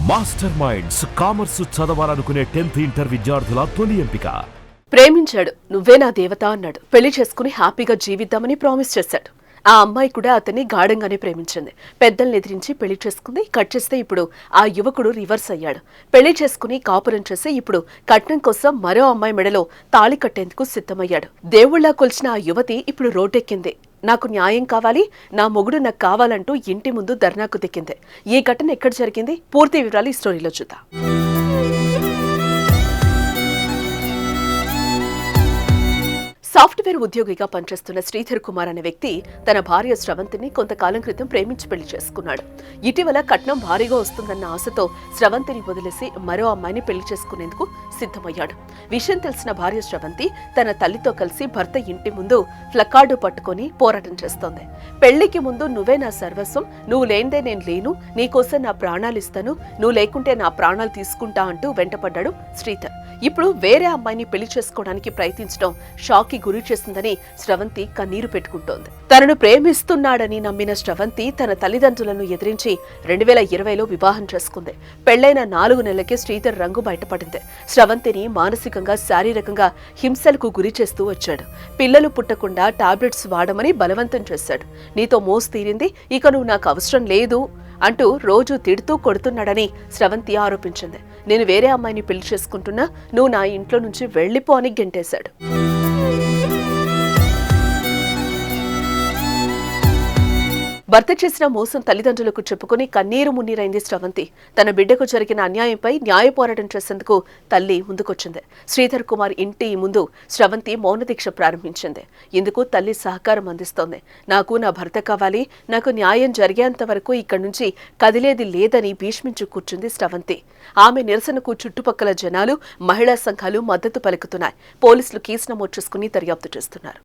Master minds commerce చదవాలనుకునే 10th inter విద్యార్థుల తొలి ఎంపిక. ప్రేమించాడు, నువ్వే నా దేవత అన్నాడు. పెళ్లి చేసుకుని హ్యాపీగా జీవిద్దామని ప్రామిస్ చేశాడు. ఆ అమ్మాయి కూడా అతన్ని గాఢంగానే ప్రేమించింది. పెద్దల్ని ఎదిరించి పెళ్లి చేసుకుంది. కట్ చేస్తే ఇప్పుడు ఆ యువకుడు రివర్స్ అయ్యాడు. పెళ్లి చేసుకుని కాపురం చేసి ఇప్పుడు కట్నం కోసం మరో అమ్మాయి మెడలో తాళి కట్టేందుకు సిద్ధమయ్యాడు. దేవుళ్లా కొలిచిన ఆ యువతి ఇప్పుడు రోడ్డెక్కింది. నాకు న్యాయం కావాలి, నా మొగుడు నాకు కావాలంటూ ఇంటి ముందు ధర్నాకు దిక్కింది. ఈ ఘటన ఎక్కడ జరిగింది? పూర్తి వివరాలు ఈ స్టోరీలో చూద్దాం. సాఫ్ట్వేర్ ఉద్యోగిగా పనిచేస్తున్న శ్రీధర్ కుమార్ అనే వ్యక్తి తన భార్య స్రవంతిని కొంతకాలం క్రితం ప్రేమించి పెళ్లి చేసుకున్నాడు. ఇటీవల కట్నం భారీగా వస్తుందన్న ఆశతో స్రవంతిని వదిలేసి మరో అమ్మాయిని పెళ్లి చేసుకునేందుకు సిద్ధమయ్యాడు. విషయం తెలిసిన భార్య స్రవంతి తన తల్లితో కలిసి భర్త ఇంటి ముందు ప్లకార్డు పట్టుకుని పోరాటం చేస్తోంది. పెళ్లికి ముందు నువ్వే నా సర్వస్వం, నువ్వు లేనిదే నేను లేను, నీకోసం నా ప్రాణాలు ఇస్తాను, నువ్వు లేకుంటే నా ప్రాణాలు తీసుకుంటా అంటూ వెంటపడ్డాడు శ్రీధర్. ఇప్పుడు వేరే అమ్మాయిని పెళ్లి చేసుకోవడానికి ప్రయత్నించడం షాక్ కి గురి చేసిందని స్రవంతి కన్నీరు పెట్టుకుంటోంది. తనను ప్రేమిస్తున్నాడని నమ్మిన స్రవంతి తన తల్లిదండ్రులను ఎదిరించి 2020లో వివాహం చేసుకుంది. పెళ్లైన 4 నెలలకే శ్రీధర్ రంగు బయటపడింది. స్రవంతిని మానసికంగా, శారీరకంగా హింసలకు గురి చేస్తూ వచ్చాడు. పిల్లలు పుట్టకుండా టాబ్లెట్స్ వాడమని బలవంతం చేశాడు. నీతో మోసు తీరింది, ఇక నువ్వు నాకు అవసరం లేదు అంటూ రోజు తిడుతూ కొడుతున్నాడని స్రవంతి ఆరోపించింది. నేను వేరే అమ్మాయిని పెళ్లి చేసుకుంటున్నా, నువ్వు నా ఇంట్లో నుంచి వెళ్లిపో అని గెంటేశాడు. భర్త చేసిన మోసం తల్లిదండ్రులకు చెప్పుకుని కన్నీరు మున్నీరైంది స్రవంతి. తన బిడ్డకు జరిగిన అన్యాయంపై న్యాయ పోరాటం చేసేందుకు తల్లి ముందుకొచ్చింది. శ్రీధర్ కుమార్ ఇంటి ముందు స్రవంతి మౌనదీక్ష ప్రారంభించింది. ఇందుకు తల్లి సహకారం అందిస్తోంది. నాకు నా భర్త కావాలి, నాకు న్యాయం జరిగేంత వరకు ఇక్కడి నుంచి కదిలేది లేదని భీష్మించు కూర్చుంది స్రవంతి. ఆమె నిరసనకు చుట్టుపక్కల జనాలు, మహిళా సంఘాలు మద్దతు పలుకుతున్నాయి. పోలీసులు కేసు నమోదు చేసుకుని దర్యాప్తు చేస్తున్నారు.